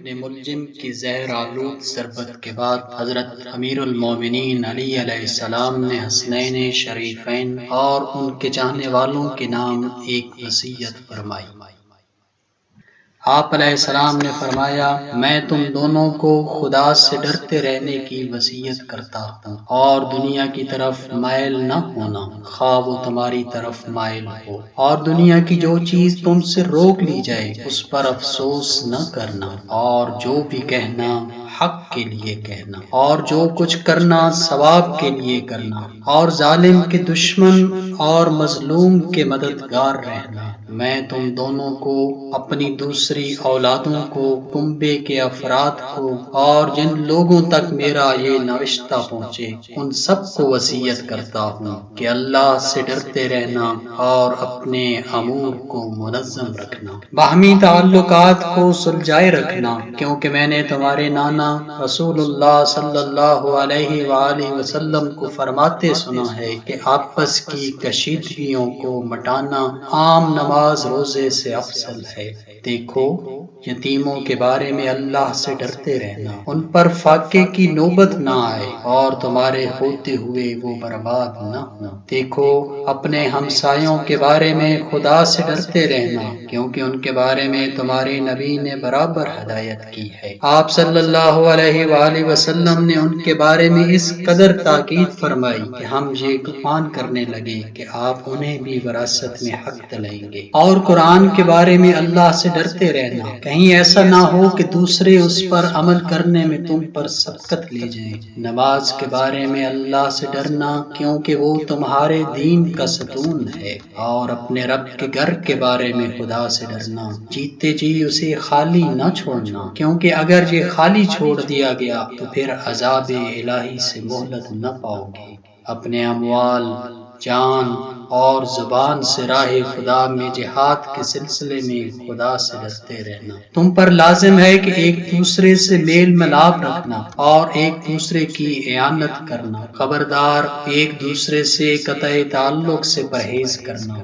ابن ملجم کی زہر آلود ضربت کے بعد حضرت امیر المومنین علی علیہ السلام نے حسنین شریفین اور ان کے چاہنے والوں کے نام ایک وصیت فرمائی۔ آپ علیہ السلام نے فرمایا، میں تم دونوں کو خدا سے ڈرتے رہنے کی وصیت کرتا ہوں اور دنیا کی طرف مائل نہ ہونا، خواہ وہ تمہاری طرف مائل ہو، اور دنیا کی جو چیز تم سے روک لی جائے اس پر افسوس نہ کرنا، اور جو بھی کہنا حق کے لیے کہنا، اور جو کچھ کرنا ثواب کے لیے کرنا، اور ظالم کے دشمن اور مظلوم کے مددگار رہنا۔ میں تم دونوں کو، اپنی دوسری اولادوں کو، کنبے کے افراد کو، اور جن لوگوں تک میرا یہ نوشتہ پہنچے ان سب کو وصیت کرتا ہوں کہ اللہ سے ڈرتے رہنا اور اپنے امور کو منظم رکھنا، باہمی تعلقات کو سلجھائے رکھنا، کیونکہ میں نے تمہارے نانا رسول اللہ صلی اللہ علیہ وآلہ وسلم کو فرماتے سنا ہے کہ آپس کی کشیدگیوں کو مٹانا عام نماز روزے سے افضل ہے۔ دیکھو، یتیموں کے بارے میں اللہ سے ڈرتے رہنا، ان پر فاقے کی نوبت نہ آئے اور تمہارے ہوتے ہوئے وہ برباد نہ ہوں۔ دیکھو، اپنے ہمسایوں کے بارے میں خدا سے ڈرتے رہنا، کیونکہ ان کے بارے میں تمہارے نبی نے برابر ہدایت کی ہے۔ آپ صلی اللہ علیہ وآلہ وسلم نے ان کے بارے میں اس قدر تاکید فرمائی کہ ہم یہ گمان کرنے لگے کہ آپ انہیں بھی وراثت میں حق دلائیں گے۔ اور قرآن کے بارے میں اللہ سے ڈرتے رہنا، کہیں ایسا نہ ہو کہ دوسرے اس پر عمل کرنے میں تم پر سبقت لے جائیں۔ نماز کے بارے میں اللہ سے ڈرنا، کیونکہ وہ تمہارے دین کا ستون ہے، اور اپنے رب کے گھر کے بارے میں خدا سے ڈرنا، جیتے جی اسے خالی نہ چھوڑنا، کیونکہ اگر یہ خالی چھوڑ دیا گیا تو پھر عذاب الہی سے مہلت نہ پاؤ گے۔ اپنے اموال، جان اور زبان سے راہ خدا میں جہاد کے سلسلے میں خدا سے ڈرتے رہنا۔ تم پر لازم ہے کہ ایک دوسرے سے میل ملاپ رکھنا اور ایک دوسرے کی اعانت کرنا، خبردار ایک دوسرے سے قطع تعلق سے پرہیز کرنا۔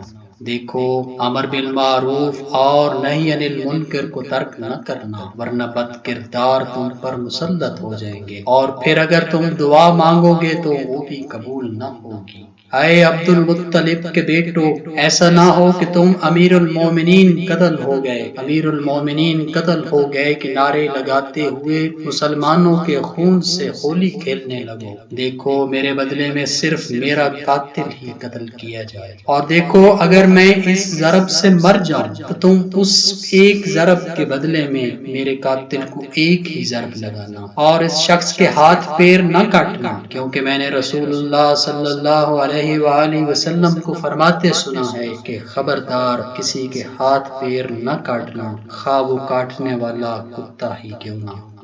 دیکھو، امر بالمعروف اور نہی عن المنکر کو ترک نہ کرنا، ورنہ بد کردار تم پر مسلط ہو جائیں گے، اور پھر اگر تم دعا مانگو گے تو وہ بھی قبول نہ ہوگی۔ اے عبد المطلب کے بیٹو، ایسا نہ ہو کہ تم امیر المومنین قتل ہو گئے، امیر المومنین قتل ہو گئے کہ نعرے لگاتے ہوئے مسلمانوں کے خون سے ہولی کھیلنے لگو۔ دیکھو، میرے بدلے میں صرف میرا قاتل ہی قتل کیا جائے، اور دیکھو اگر میں اس ضرب سے مر جاؤں تو تم اس ایک ضرب کے بدلے میں میرے قاتل کو ایک ہی ضرب لگانا، اور اس شخص کے ہاتھ پیر نہ کاٹنا، کیونکہ میں نے رسول اللہ صلی اللہ علیہ وآلہ وسلم کو فرماتے سنا ہے کہ خبردار کسی کے ہاتھ پیر نہ کاٹنا، خواہ وہ کاٹنے والا کتا ہی کیوں نہ ہو۔